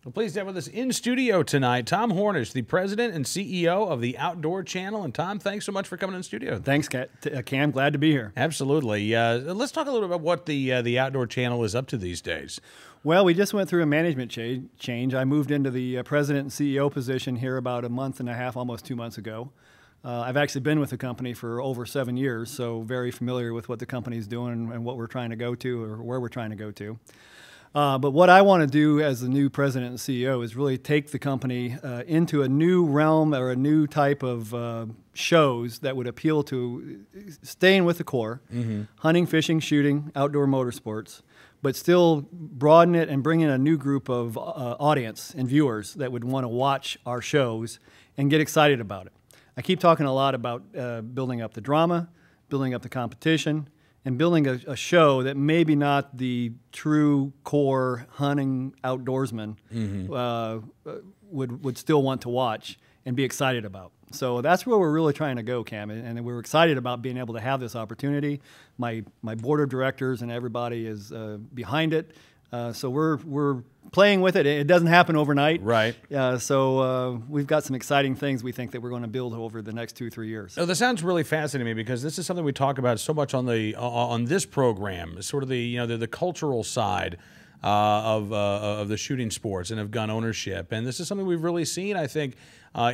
Well, pleased to have with us in studio tonight, Tom Hornish, the president and CEO of the Outdoor Channel. And Tom, thanks so much for coming in studio. Thanks, Cam. Glad to be here. Absolutely. Let's talk a little bit about what the Outdoor Channel is up to these days. Well, we just went through a management change. I moved into the president and CEO position here about a month and a half, almost 2 months ago. I've actually been with the company for over 7 years, so very familiar with what the company's doing and what we're trying to go to or where we're trying to go to. But what I want to do as the new president and CEO is really take the company into a new realm or a new type of shows that would appeal to staying with the core, hunting, fishing, shooting, outdoor motorsports, but still broaden it and bring in a new group of audience and viewers that would want to watch our shows and get excited about it. I keep talking a lot about building up the drama, building up the competition, and building a show that maybe not the true core hunting outdoorsman would still want to watch and be excited about. So that's where we're really trying to go, Cam, and we're excited about being able to have this opportunity. My board of directors and everybody is behind it. So we're playing with it. It doesn't happen overnight. Right. So we've got some exciting things we think that we're going to build over the next 2-3 years. Oh, that sounds really fascinating to me because this is something we talk about so much on this program, sort of the cultural side of the shooting sports and of gun ownership. And this is something we've really seen, I think,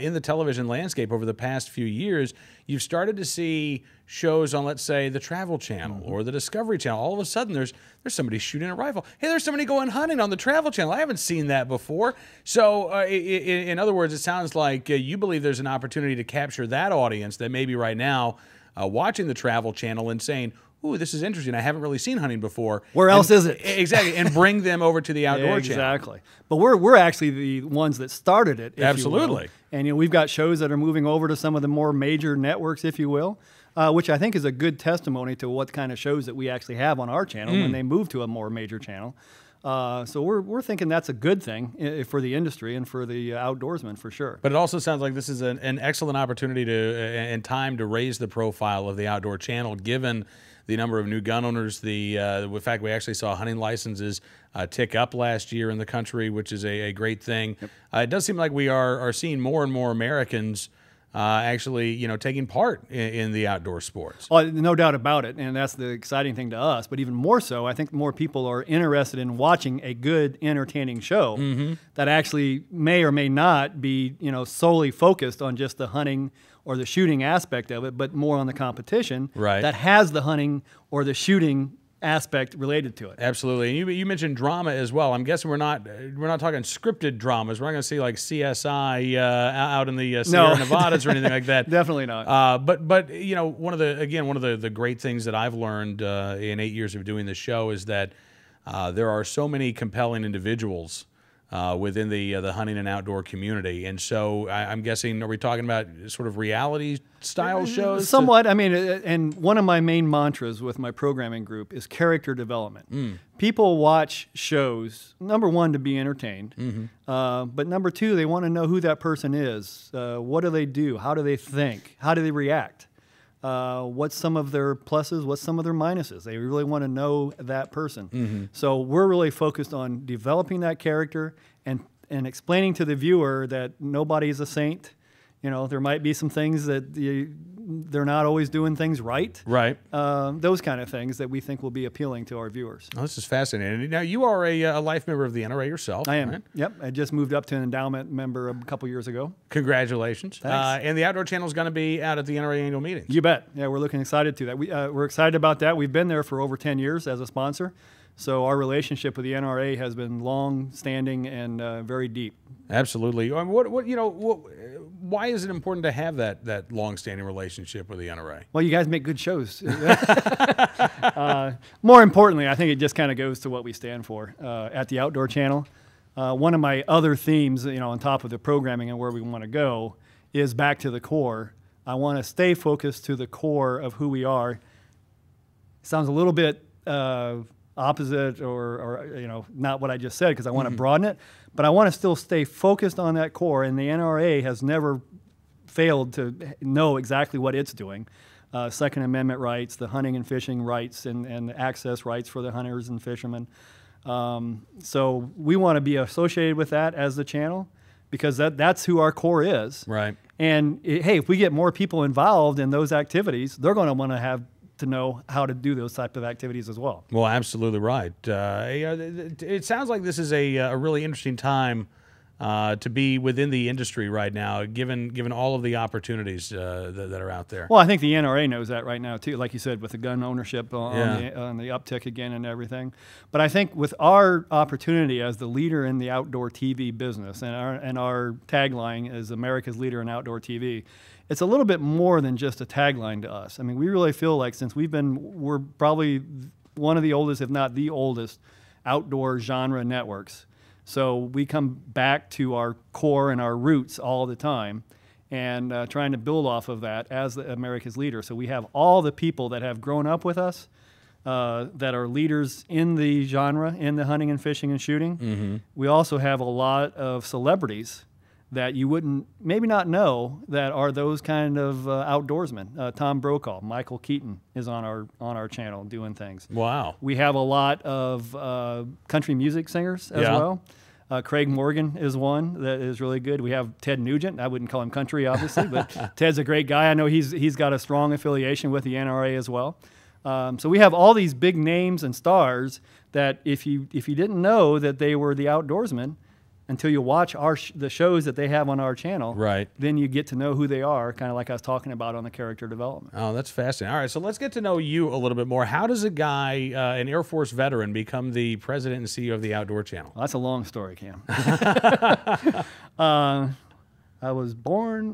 in the television landscape over the past few years. You've started to see shows on, let's say, the Travel Channel or the Discovery Channel. All of a sudden, there's somebody shooting a rifle. Hey, there's somebody going hunting on the Travel Channel. I haven't seen that before. So, in other words, it sounds like you believe there's an opportunity to capture that audience that may be right now watching the Travel Channel and saying, ooh, this is interesting. I haven't really seen hunting before. Where else is it? Exactly, and bring them over to the Outdoor Channel. Exactly. But we're actually the ones that started it, if Absolutely. you will. And we've got shows that are moving over to some of the more major networks, if you will, which I think is a good testimony to what kind of shows that we actually have on our channel when they move to a more major channel. So we're thinking that's a good thing for the industry and for the outdoorsmen for sure. But it also sounds like this is an excellent opportunity and time to raise the profile of the Outdoor Channel, given the number of new gun owners. The fact we actually saw hunting licenses tick up last year in the country, which is a great thing. Yep. It does seem like we are seeing more and more Americans actually, taking part in the outdoor sports. Well, no doubt about it, and that's the exciting thing to us. But even more so, I think more people are interested in watching a good, entertaining show that actually may or may not be, solely focused on just the hunting or the shooting aspect of it, but more on the competition that has the hunting or the shooting aspect related to it. Absolutely. And you mentioned drama as well. I'm guessing we're not talking scripted dramas. We're not going to see like CSI out in the Sierra Nevadas or anything like that. Definitely not. But one of the great things that I've learned in 8 years of doing this show is that there are so many compelling individuals within the hunting and outdoor community. And so I'm guessing, are we talking about sort of reality style shows? Somewhat. I mean, and one of my main mantras with my programming group is character development. People watch shows, number one, to be entertained, but number two, they want to know who that person is. What do they do? How do they think? How do they react? What's some of their pluses? What's some of their minuses? They really want to know that person. So we're really focused on developing that character and explaining to the viewer that nobody's a saint. There might be some things that they're not always doing things right. Right. Those kind of things that we think will be appealing to our viewers. Oh, this is fascinating. Now, you are a life member of the NRA yourself. I am. Right? Yep. I just moved up to an endowment member a couple years ago. Congratulations. Thanks. And the Outdoor Channel is going to be out at the NRA annual meetings. You bet. Yeah, we're looking excited to that. We're excited about that. We've been there for over 10 years as a sponsor. So our relationship with the NRA has been long-standing and very deep. Absolutely. Why is it important to have that long-standing relationship with the NRA? Well, you guys make good shows. More importantly, I think it just kind of goes to what we stand for at the Outdoor Channel. One of my other themes, on top of the programming and where we want to go, is back to the core. I want to stay focused to the core of who we are. Sounds a little bit opposite or not what I just said, because I want to broaden it, but I want to still stay focused on that core, and the NRA has never failed to know exactly what it's doing. Second Amendment rights, the hunting and fishing rights, and access rights for the hunters and fishermen. So we want to be associated with that as the channel because that's who our core is. Right. And hey, if we get more people involved in those activities, they're going to want to have to know how to do those type of activities as well. Well, absolutely right. It sounds like this is a really interesting time to be within the industry right now, given all of the opportunities that are out there. Well, I think the NRA knows that right now too, like you said, with the gun ownership on the uptick again and everything. But I think with our opportunity as the leader in the outdoor TV business, and our tagline is America's leader in outdoor TV, it's a little bit more than just a tagline to us. I mean, we really feel like since we're probably one of the oldest, if not the oldest, outdoor genre networks. So we come back to our core and our roots all the time and trying to build off of that as America's leader. So we have all the people that have grown up with us that are leaders in the genre, in the hunting and fishing and shooting. Mm-hmm. We also have a lot of celebrities that you wouldn't maybe not know that are those kind of outdoorsmen. Tom Brokaw, Michael Keaton is on our channel doing things. Wow. We have a lot of country music singers as well. Craig Morgan is one that is really good. We have Ted Nugent. I wouldn't call him country, obviously, but Ted's a great guy. I know he's got a strong affiliation with the NRA as well. So we have all these big names and stars that if you didn't know that they were the outdoorsmen, until you watch the shows that they have on our channel, right? Then you get to know who they are, kind of like I was talking about on the character development. Oh, that's fascinating. All right, so let's get to know you a little bit more. How does a guy, an Air Force veteran, become the president and CEO of the Outdoor Channel? Well, that's a long story, Cam. I was born...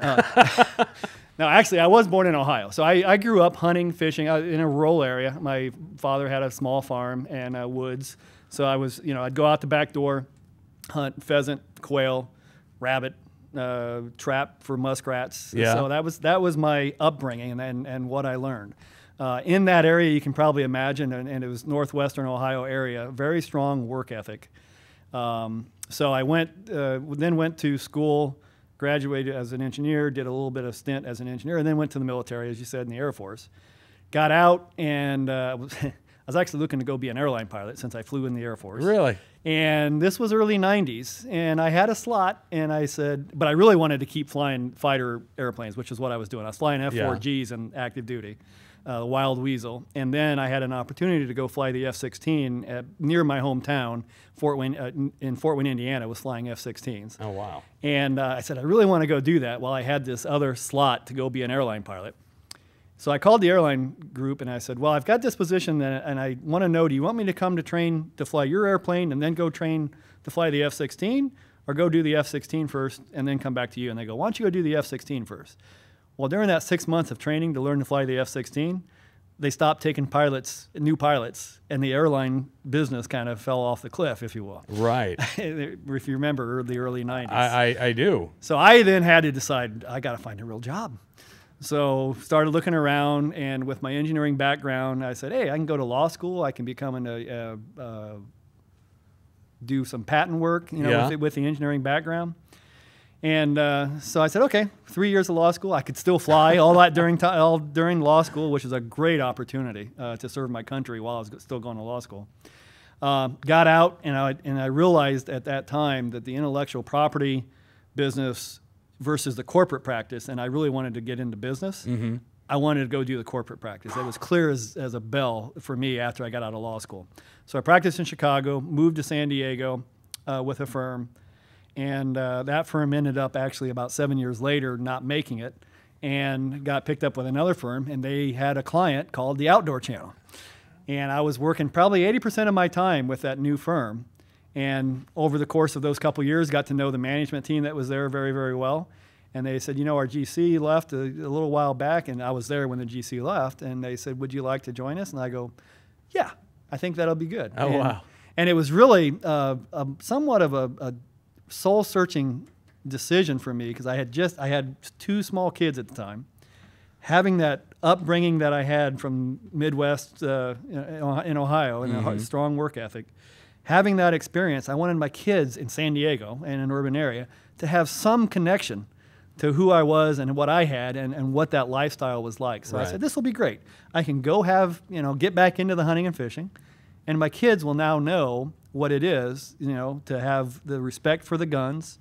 No, actually, I was born in Ohio. So I grew up hunting, fishing in a rural area. My father had a small farm and woods. So I was, I'd go out the back door, hunt pheasant, quail, rabbit, trap for muskrats. Yeah. So that was my upbringing and what I learned. In that area, you can probably imagine, and it was northwestern Ohio area, very strong work ethic. So I then went to school, graduated as an engineer, did a little bit of stint as an engineer, and then went to the military, as you said, in the Air Force. Got out and I was actually looking to go be an airline pilot since I flew in the Air Force. Really? And this was early 90s, and I had a slot, and I said, but I really wanted to keep flying fighter airplanes, which is what I was doing. I was flying F-4Gs in active duty, Wild Weasel. And then I had an opportunity to go fly the F-16 near my hometown, in Fort Wayne, Indiana, was flying F-16s. Oh, wow. And I said, I really want to go do that while I had this other slot to go be an airline pilot. So I called the airline group and I said, well, I've got this position and I want to know, do you want me to come to train to fly your airplane and then go train to fly the F-16, or go do the F-16 first and then come back to you? And they go, why don't you go do the F-16 first? Well, during that 6 months of training to learn to fly the F-16, they stopped taking new pilots, and the airline business kind of fell off the cliff, if you will. Right. If you remember the early 90s. I do. So I then had to decide, I got to find a real job. So started looking around, and with my engineering background, I said, hey, I can go to law school. I can become do some patent work, with the engineering background. And so I said, okay, 3 years of law school. I could still fly all that during law school, which is a great opportunity to serve my country while I was still going to law school. Got out, and I realized at that time that the intellectual property business versus the corporate practice, and I really wanted to get into business. Mm-hmm. I wanted to go do the corporate practice. It was clear as a bell for me after I got out of law school. So I practiced in Chicago, moved to San Diego with a firm, and that firm ended up actually about 7 years later not making it, and got picked up with another firm, and they had a client called the Outdoor Channel. And I was working probably 80% of my time with that new firm. And over the course of those couple years, got to know the management team that was there very, very well. And they said, our GC left a little while back, and I was there when the GC left. And they said, would you like to join us? And I go, yeah, I think that'll be good. Oh, wow. And it was really somewhat of a soul-searching decision for me, because I had two small kids at the time. Having that upbringing that I had from Midwest in Ohio, and a strong work ethic, having that experience, I wanted my kids in San Diego and an urban area to have some connection to who I was and what I had and what that lifestyle was like. So right. I said, this will be great. I can go get back into the hunting and fishing, and my kids will now know what it is, to have the respect for the guns,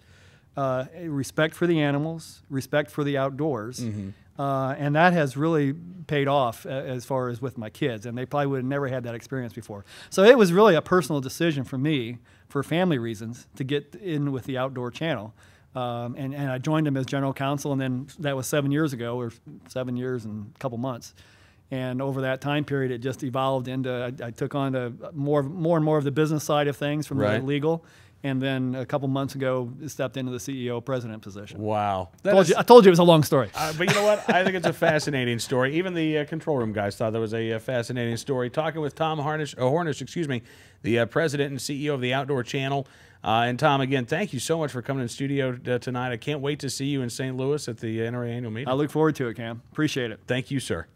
respect for the animals, respect for the outdoors. And that has really paid off as far as with my kids, and they probably would have never had that experience before. So it was really a personal decision for me, for family reasons, to get in with the Outdoor Channel. And I joined them as general counsel, and then that was 7 years ago, or 7 years and a couple months. And over that time period, it just evolved into, I took on more and more of the business side of things from the legal. And then a couple months ago, stepped into the CEO president position. Wow. I told you it was a long story. But you know what? I think it's a fascinating story. Even the control room guys thought that was a fascinating story. Talking with Tom Hornish, excuse me, the president and CEO of the Outdoor Channel. And Tom, again, thank you so much for coming in studio tonight. I can't wait to see you in St. Louis at the NRA annual meeting. I look forward to it, Cam. Appreciate it. Thank you, sir.